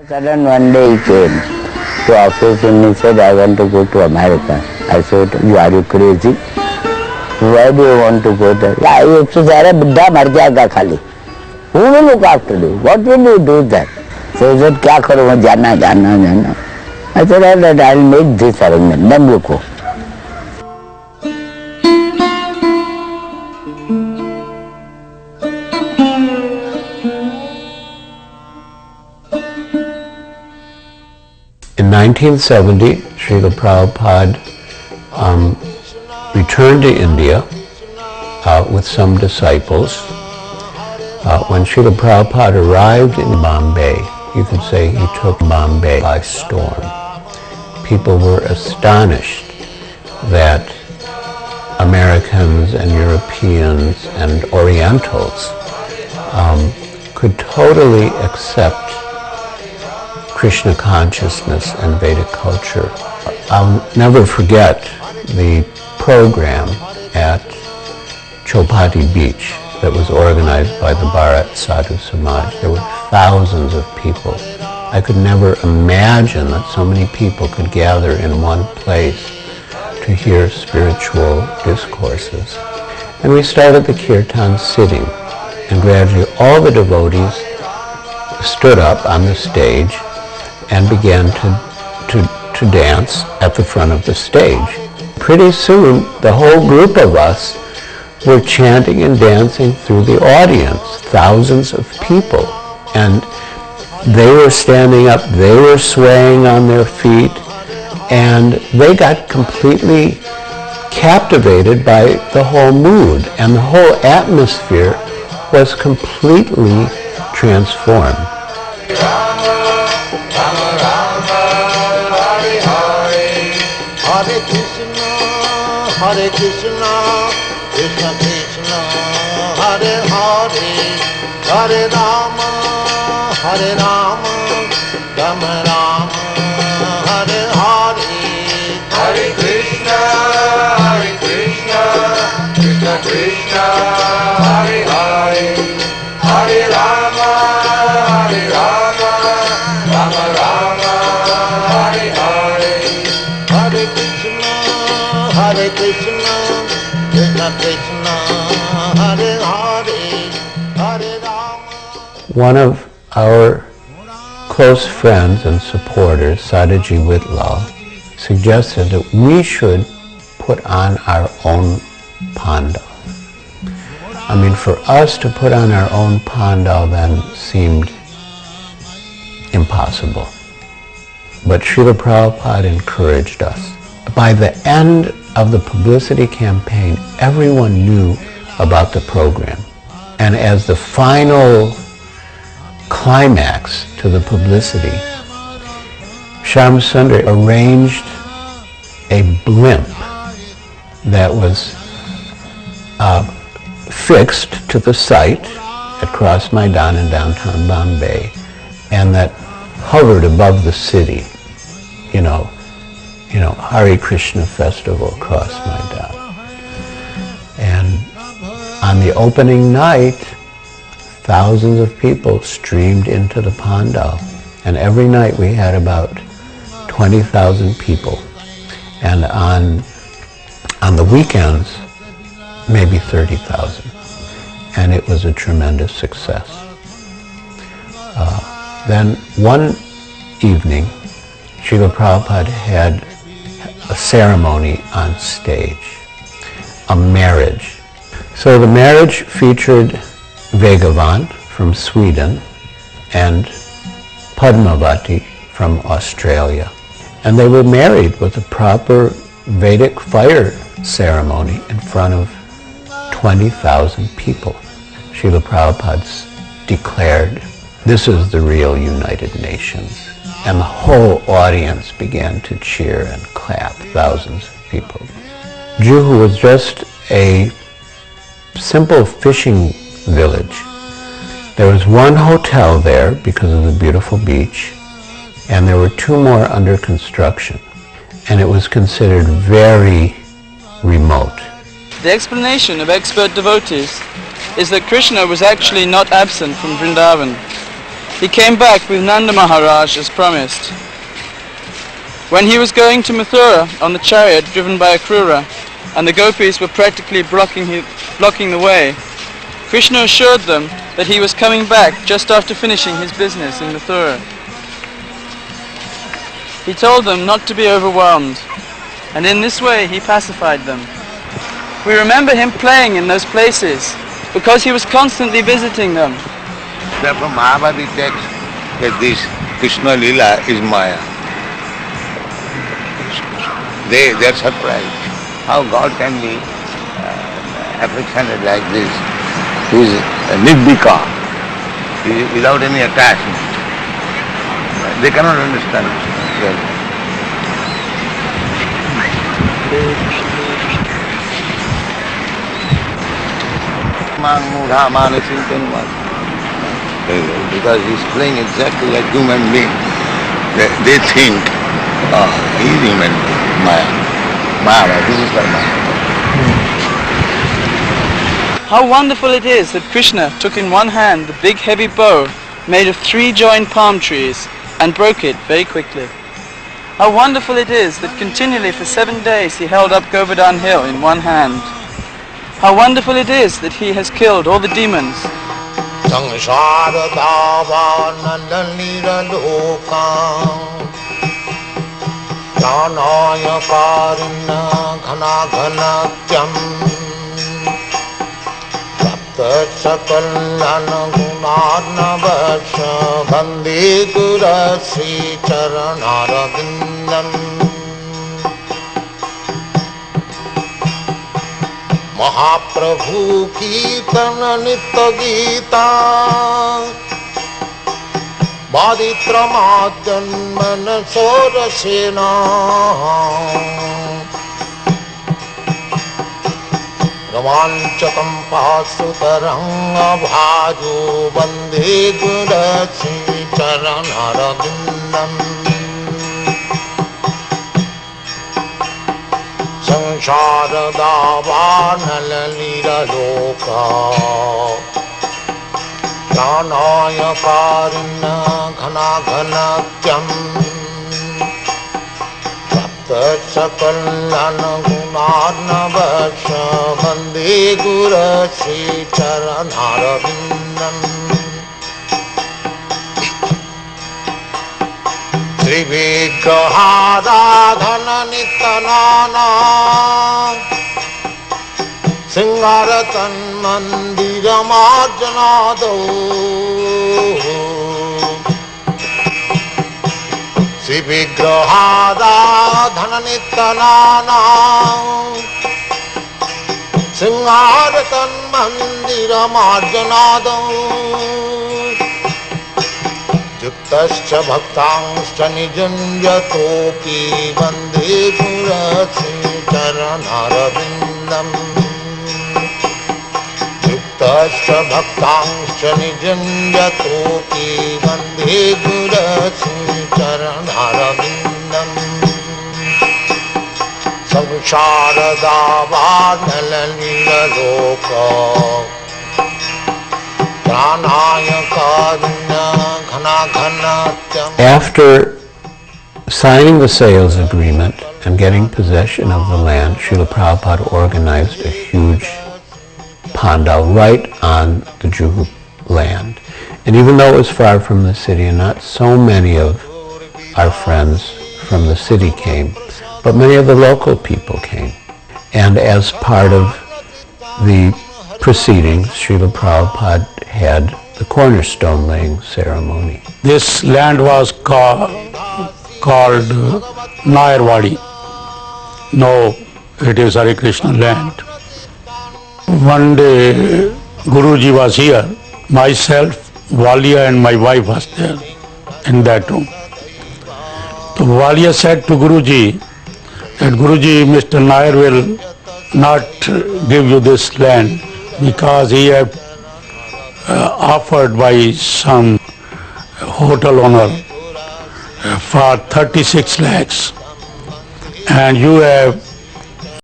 Sudden one day he came to office and he said, I want to go to America. I said, are you crazy? Why do you want to go there? Yeah, एक तो सारा बुढ़ा मर जाएगा खाली. Who will look after you? What will you do there? So he said, क्या करो मैं जाना. I said, all right, I'll make this arrangement. Then you go. In 1970, Srila Prabhupada returned to India with some disciples. When Srila Prabhupada arrived in Bombay, you could say he took Bombay by storm. People were astonished that Americans and Europeans and Orientals could totally accept Krishna consciousness and Vedic culture. I'll never forget the program at Chowpatty Beach that was organized by the Bharat Sadhu Samaj. There were thousands of people. I could never imagine that so many people could gather in one place to hear spiritual discourses. And we started the kirtan sitting, and gradually all the devotees stood up on the stage and began to dance at the front of the stage. Pretty soon, the whole group of us were chanting and dancing through the audience, thousands of people. And they were standing up, they were swaying on their feet, and they got completely captivated by the whole mood, and the whole atmosphere was completely transformed. Hare Krishna, Krishna Krishna, Hare Hare, Hare Rama, Rama Rama, Hare Hare. Hare Krishna, Krishna Krishna, Hare Hare, Hare Rama, Rama Rama, Hare Hare. Hare Krishna, Krishna Krishna, Hare Hare, Hare Rama. One of our close friends and supporters, Sadaji Whitlaw, suggested that we should put on our own Pandal. I mean, for us to put on our own Pandal then seemed impossible. But Srila Prabhupada encouraged us. By the end of the publicity campaign, everyone knew about the program. And as the final climax to the publicity, Shyam Sundar arranged a blimp that was fixed to the site at Cross Maidan in downtown Bombay, and that hovered above the city, you know, Hare Krishna festival across Maidan. And on the opening night, thousands of people streamed into the Pandal. And every night we had about 20,000 people. And on the weekends, maybe 30,000. And it was a tremendous success. Then one evening, Srila Prabhupada had a ceremony on stage, a marriage. So the marriage featured Brindavan from Sweden and Padmavati from Australia. And they were married with a proper Vedic fire ceremony in front of 20,000 people. Srila Prabhupada declared, "This is the real United Nations." And the whole audience began to cheer and clap, thousands of people. Juhu was just a simple fishing village. There was one hotel there because of the beautiful beach, and there were two more under construction. And it was considered very remote. The explanation of expert devotees is that Krishna was actually not absent from Brindavan. he came back with Nanda Maharaj as promised. When he was going to Mathura on the chariot driven by a Krura, and the gopis were practically blocking the way, Krishna assured them that he was coming back just after finishing his business in Mathura. He told them not to be overwhelmed, and in this way he pacified them. We remember him playing in those places because he was constantly visiting them. Therefore Mahabharata text that this Krishna Lila is Maya. They are surprised how God can be affectionate like this. He is nirbhika, without any attachment. They cannot understand. Because he is playing exactly like human being. They think, he is human being. Maya, this is like Maya. How wonderful it is that Krishna took in one hand the big heavy bow made of 3 joined palm trees and broke it very quickly. How wonderful it is that continually for 7 days he held up Govardhan Hill in one hand. How wonderful it is that he has killed all the demons. महाप्रभु कीर्तन नित्य गीता बादित्रमाजन्मन सोरसेना रोमांचकं पाशुतरंग भाजो वंदे गुरश्री चरणरविंदम् संसारदावानललीलोका प्राणायकारिण्य घनाघनत्यम् सप्तसकलनगुणार्णवश वन्दे गुरश्री चरणरविन्दम् त्रिविग्रहाराधन नित्यनाना सिंहारतन मंदिरमार्जनादौ श्रीविग्रहाराधन नित्यनाना सिंहारतन मंदिरमार्जनादौ युक्तश्च भक्तांश्च निजुञ्जतोऽपि वन्दे गुरश्री चरणरविन्दम् युक्तश्च भक्तांश्च निजुञ्जतोऽपि वन्दे गुरश्री चरणरविन्दम् संसारदावानललीलोका After signing the sales agreement and getting possession of the land, Srila Prabhupada organized a huge Pandal right on the Juhu land. And even though it was far from the city and not so many of our friends from the city came, but many of the local people came. And as part of the proceedings, Srila Prabhupada had the cornerstone laying ceremony. This land was called Nayarwadi. No, it is Hare Krishna land. One day Guruji was here. Myself, Walia and my wife was there in that room. So Walia said to Guruji that Guruji, Mr. Nair will not give you this land because he have offered by some hotel owner for 36 lakhs and you have